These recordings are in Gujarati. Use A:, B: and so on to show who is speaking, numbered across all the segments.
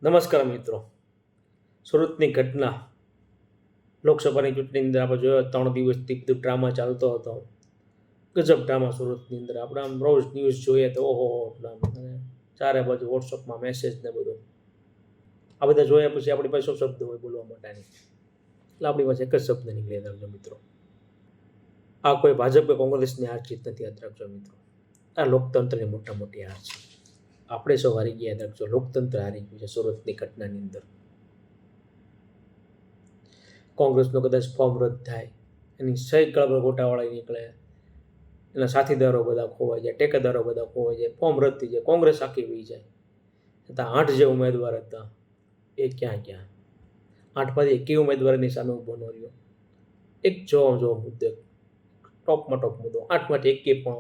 A: નમસ્કાર મિત્રો. સુરતની ઘટના લોકસભાની ચૂંટણીની અંદર આપણે જોયો 3 દિવસથી બધું ડ્રામા ચાલતો હતો. ગજબ ડ્રામા સુરતની અંદર. આપણે આમ રોજ ન્યૂઝ જોઈએ તો ઓહો અને ચારે બાજુ વોટ્સઅપમાં મેસેજ ને બધું. આ બધા જોયા પછી આપણી પાસે શું શબ્દ હોય બોલવા માટેની, એટલે આપણી પાસે એક જ શબ્દ નીકળે. યાદ રાખજો મિત્રો, આ કોઈ ભાજપ કે કોંગ્રેસની હાર જીત નથી. યાદ રાખજો મિત્રો, આ લોકતંત્રની મોટી હાર છે. આપણે સૌ હારી ગયા. યાદ રાખજો, લોકતંત્ર હારી ગયું છે સુરતની ઘટનાની અંદર. કોંગ્રેસનું કદાચ ફોર્મ રદ થાય, એની સહી કળબર ગોટાવાળા નીકળે, એના સાથીદારો બધા ખોવાઈ જાય, ટેકેદારો બધા ખોવાઈ જાય, ફોર્મ રદ થઈ જાય, કોંગ્રેસ આખી વહી જાય. છતાં 8 જે ઉમેદવાર હતા એ ક્યાં 8માંથી 1 ઉમેદવારની સામે ઊભો ન રહ્યો. એક જો મુદ્દો, ટોપમાં ટોપ મુદ્દો, 8માંથી 1 પણ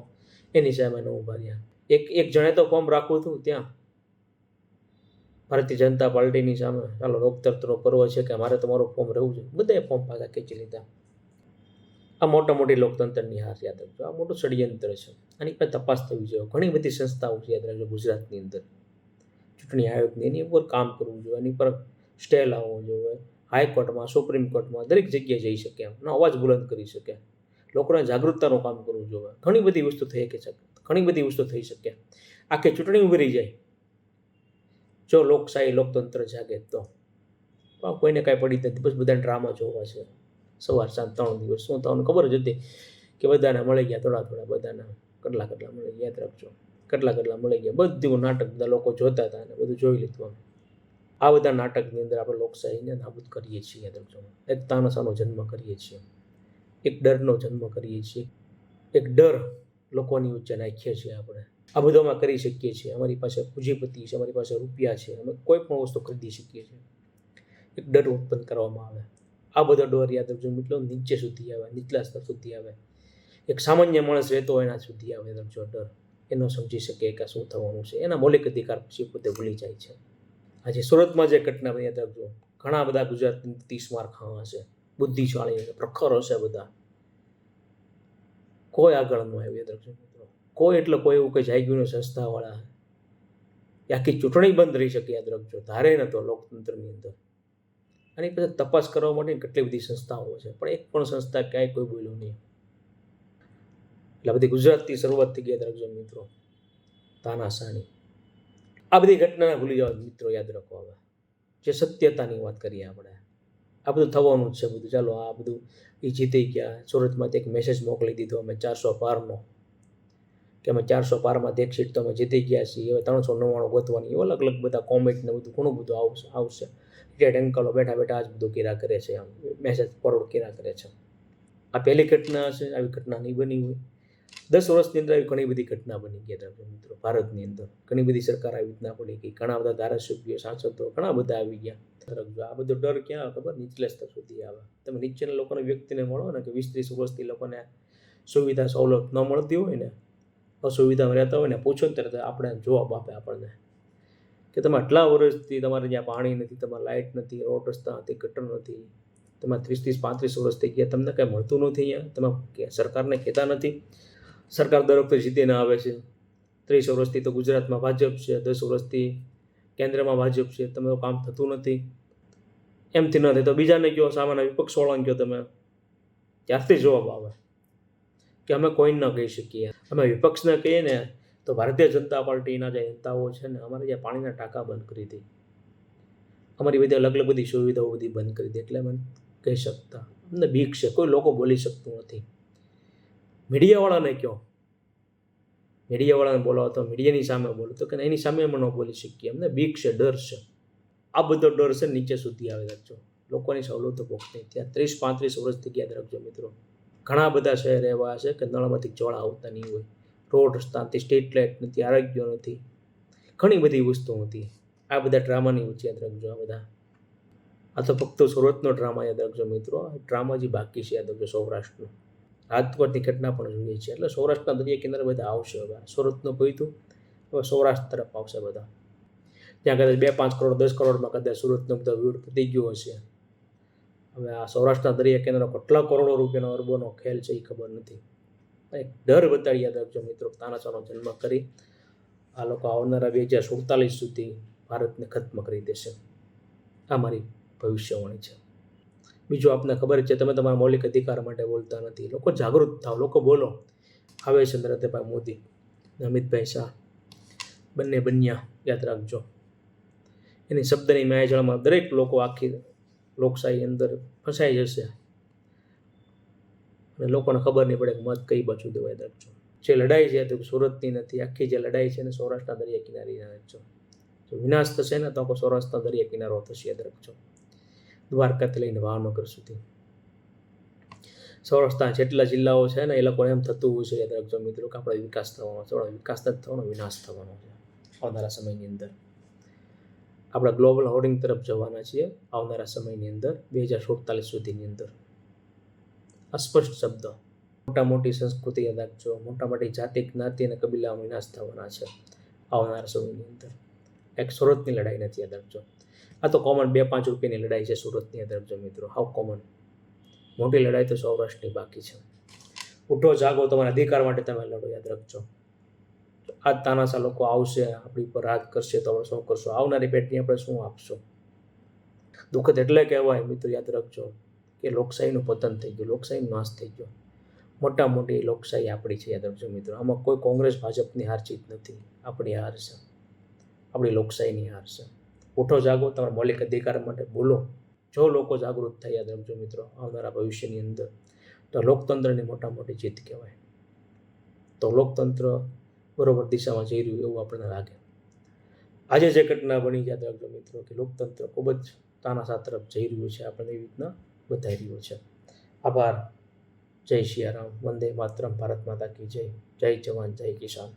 A: એની સામે ન ઊભા રહ્યા. એક જણે તો ફોર્મ રાખવું હતું ત્યાં ભારતીય જનતા પાર્ટીની સામે. ચાલો લોકતંત્રનો પર્વ છે કે મારે તમારું ફોર્મ રહેવું છે, બધાએ ફોર્મ પાછા ખેંચી લીધા. આ મોટી લોકતંત્રની હાર. યાદ રાખજો, આ મોટું ષડયંત્ર છે. આની પર તપાસ થવી જોઈએ. ઘણી બધી સંસ્થાઓ છે યાદ રાખજો ગુજરાતની અંદર, ચૂંટણી આયોગની, એની ઉપર કામ કરવું જોઈએ, એની પર સ્ટે લાવવો જોઈએ. હાઈકોર્ટમાં, સુપ્રીમ કોર્ટમાં, દરેક જગ્યાએ જઈ શકે, એમનો અવાજ બુલંદ કરી શકે, લોકોને જાગૃતતાનું કામ કરવું જોઈએ. ઘણી બધી વસ્તુ થઈ શકે. આખી ચૂંટણી ઉભરી જાય જો લોકશાહી લોકતંત્ર જાગે તો. કોઈને કાંઈ પડી નથી, બસ બધાને ડ્રામા જોવા છે. સવાર સાંજ 3 દિવસ શું થવાનું ખબર જ હતી કે બધાને મળી ગયા, થોડા બધાને કેટલા મળી ગયા. યાદ રાખજો, કેટલા મળી ગયા. બધું નાટક બધા લોકો જોતા હતા અને બધું જોઈ લીધું. આ બધા નાટકની અંદર આપણે લોકશાહીને નાબૂદ કરીએ છીએ. યાદ રાખજો, એક તાનાશાહનો જન્મ કરીએ છીએ, એક ડરનો જન્મ કરીએ છીએ, એક ડર લોકોની વચ્ચે નાખીએ છીએ. આપણે આ બધું કરી શકીએ છીએ. અમારી પાસે પૂંજીપતિ છે, અમારી પાસે રૂપિયા છે, અમે કોઈ પણ વસ્તુ ખરીદી શકીએ છીએ. એક ડર ઉત્પન્ન કરવામાં આવે. આ બધો ડર યાદ રાખજો મિત્રો, નીચે સુધી આવે, નીચલા સ્તર સુધી આવે. એક સામાન્ય માણસ રહેતો હોય એના સુધી આવે. યાદ રાખજો, ડર એનો સમજી શકે કે શું થવાનું છે. એના મૌલિક અધિકાર પછી પોતે ભૂલી જાય છે. આજે સુરતમાં જે ઘટના બની, યાદ રાખજો, ઘણા બધા ગુજરાતની 30 માર ખાવા હશે, બુદ્ધિશાળી હશે, પ્રખર હશે બધા, કોઈ આગળ ન આવ્યું. યાદ રાખજો મિત્રો, કોઈ એવું કંઈ જાગ્યું સંસ્થાવાળા આખી ચૂંટણી બંધ રહી શકે. યાદ રાખજો, ધારે નતો લોકતંત્રની અંદર. આની પછી તપાસ કરવા માટે કેટલી બધી સંસ્થાઓ છે, પણ એક પણ સંસ્થા ક્યાંય કોઈ બોલ્યું નહીં. એટલે બધી ગુજરાતથી શરૂઆત થઈ ગઈ. યાદ રાખજો મિત્રો, તાનાશાહની. આ બધી ઘટના ભૂલી જાવ મિત્રો. યાદ રાખો, હવે જે સત્યતાની વાત કરીએ આપણે, આ બધું થવાનું જ છે બધું. ચાલો આ બધું એ જીતી ગયા. સુરતમાંથી એક મેસેજ મોકલી દીધો અમે 400 પારનો, કે અમે 400 પારમાં એક સીટ તો અમે જીતી ગયા છીએ, હવે 399 ગોતવાની. અલગ બધા કોમેન્ટ ને બધું ઘણું બધું આવશે. રિટાયર્ડ અંકલો બેઠા આ જ બધું કર્યા કરે છે, આમ મેસેજ ફોરવર્ડ કર્યા કરે છે. આ પહેલી ઘટના હશે, આવી ઘટના નહીં બની હોય. 10 વર્ષની અંદર આવી ઘણી બધી ઘટના બની ગયા મિત્રો. ભારતની અંદર ઘણી બધી સરકાર આવી રીતના પડી ગઈ, ઘણા બધા ધારાસભ્યો, સાંસદો ઘણા બધા આવી ગયા. આ બધો ડર ક્યાં ખબર, નીચલા સ્તર સુધી આવે. તમે નીચેના લોકોને, વ્યક્તિને મળો ને કે 20-30 વર્ષથી લોકોને સુવિધા સવલત ન મળતી હોય ને, અસુવિધામાં રહેતા હોય ને, પૂછો ને ત્યારે આપણે જવાબ આપે આપણને કે તમે આટલા વર્ષથી તમારે ત્યાં પાણી નથી, તમારે લાઇટ નથી, રોડ રસ્તા નથી, ગટર નથી, તમારે 30-35 વર્ષ થઈ ગયા, તમને કાંઈ મળતું નથી. અહીંયા તમે સરકારને કહેતા નથી. સરકાર દર વખતે જીતીને આવે છે. 30 વર્ષથી તો ગુજરાતમાં ભાજપ છે, 10 વર્ષથી કેન્દ્રમાં ભાજપ છે, તમે કામ થતું નથી. એમથી ન થાય તો બીજાને કહો, સામાન્ય વિપક્ષવાળાને કહો. તમે ત્યારથી જવાબ આવે કે અમે કોઈને ન કહી શકીએ. અમે વિપક્ષને કહીએ ને તો ભારતીય જનતા પાર્ટીના જે નેતાઓ છે ને, અમારે જ્યાં પાણીના ટાંકા બંધ કરી દે, અમારી બધી અલગ બધી સુવિધાઓ બધી બંધ કરી દે, એટલે અમે કહી શકતા. અમને બીક છે, કોઈ લોકો બોલી શકતું નથી. મીડિયાવાળાને કહો, મીડિયાવાળાને બોલાવો તો મીડિયાની સામે બોલો, તો કે એની સામે અમે ન બોલી શકીએ, અમને બીક છે, ડર છે. આ બધો ડર છે નીચે સુધી આવે. રાખજો, લોકોની સવલતો પહોંચતી ત્યાં 30-35 વર્ષથી યાદ રાખજો મિત્રો. ઘણા બધા શહેર એવા છે કે નળમાંથી જળ આવતા નહીં હોય, રોડ રસ્તા નથી, સ્ટ્રીટ લાઇટ નથી, આરોગ્ય નથી, ઘણી બધી વસ્તુ નથી. આ બધા ડ્રામાની વચ્ચે યાદ રાખજો. આ તો ફક્ત સુરતનો ડ્રામા. યાદ રાખજો મિત્રો, ડ્રામા જે બાકી છે યાદ રાખજો સૌરાષ્ટ્રનો. રાજકોટની ઘટના પણ જોઈએ છે, એટલે સૌરાષ્ટ્રના દરિયા કિનારે બધા આવશે. હવે સુરતનું પૈતું હવે સૌરાષ્ટ્ર તરફ આવશે બધા. ત્યાં કદાચ 2-5 કરોડ 10 કરોડમાં કદાચ સુરતનો બધો વ્યૂડ પતી ગયો હશે. હવે આ સૌરાષ્ટ્રના દરિયા કિનારો કેટલા કરોડો રૂપિયાનો અરબોનો ખેલ છે એ ખબર નથી. એક ડર બતાડી. યાદ રાખજો મિત્રો, તાનાશાહનો જન્મ કરી આ લોકો આવનારા 2047 સુધી ભારતને ખત્મ કરી દેશે. આ મારી ભવિષ્યવાણી છે. બીજું આપને ખબર છે, તમે તમારા મૌલિક અધિકાર માટે બોલતા નથી. લોકો જાગૃત થાવ, લોકો બોલો. આવે છે નરેન્દ્રભાઈ મોદી, અમિતભાઈ શાહ, બંને બન્યા, યાદ રાખજો. એની શબ્દની માયાજાળમાં દરેક લોકો આખી લોકશાહી અંદર ફસાઈ જશે અને લોકોને ખબર નહીં પડે કે મત કઈ બાજુ દેવાય. યાદ રાખજો. જે લડાઈ છે તો સુરતની નથી, આખી જે લડાઈ છે ને સૌરાષ્ટ્રના દરિયા કિનારે. યાદ રાખજો. જો વિનાશ થશે ને તો આખો સૌરાષ્ટ્રના દરિયા કિનારો થશે. યાદ રાખજો. દ્વારકાથી લઈને ભાવનગર સુધી સૌરાષ્ટ્રના જેટલા જિલ્લાઓ છે ને એ લોકોને એમ થતું હોય છે, યાદ રાખજો મિત્રો, કે આપણે વિકાસ થવાનો છે. વિકાસ નથી થવાનો, વિનાશ થવાનો છે આવનારા સમયની અંદર. આપણે ગ્લોબલ હોર્ડિંગ તરફ જવાના છીએ આવનારા સમયની અંદર, 2047 સુધીની અંદર. અસ્પષ્ટ શબ્દ. મોટા મોટી સંસ્કૃતિ યાદ રાખજો, મોટા મોટી જાતિ, જ્ઞાતિ અને કબીલામાં વિનાશ થવાના છે આવનારા સમયની અંદર. એક સુરતની લડાઈ નથી, યાદ રાખજો. આ તો કોમન 2-5 રૂપિયાની લડાઈ છે સુરતની, યાદ રાખજો મિત્રો, હાવ કોમન. મોટી લડાઈ તો સૌરાષ્ટ્રની બાકી છે. ઉઠો, જાગો, તમારા અધિકાર માટે તમે લડો. યાદ રાખજો. આ તાનાશા લોકો આવશે, આપણી પર રાજ કરશે તો આપણે શું કરશું? આવનારી પેઢીને આપણે શું આપશું? દુઃખદ એટલે કહેવાય મિત્રો, યાદ રાખજો, કે લોકશાહીનું પતન થઈ ગયું, લોકશાહીનો નાશ થઈ ગયો. મોટા મોટી લોકશાહી આપણી છે, યાદ રાખજો મિત્રો. આમાં કોઈ કોંગ્રેસ ભાજપની હાર જીત નથી, આપણી હાર છે, આપણી લોકશાહીની હાર છે. ઉઠો, જાગો, તમારા મૌલિક અધિકાર માટે બોલો. જો લોકો જાગૃત થાય, યાદ રાખજો મિત્રો, આવનારા ભવિષ્યની અંદર તો લોકતંત્રની મોટા મોટી જીત કહેવાય. તો લોકતંત્ર બરોબર દિશામાં જઈ રહ્યું એવું આપણને લાગે. આજે જે ઘટના બની, યાદ રાખજો મિત્રો, કે લોકતંત્ર ખૂબ જ તાનાશા તરફ જઈ રહ્યું છે, આપણને એવી રીતના બતાવી રહ્યું છે. આભાર. જય સિયારામ. વંદે માતરમ. ભારત માતા કી જય. જય જવાન, જય કિસાન.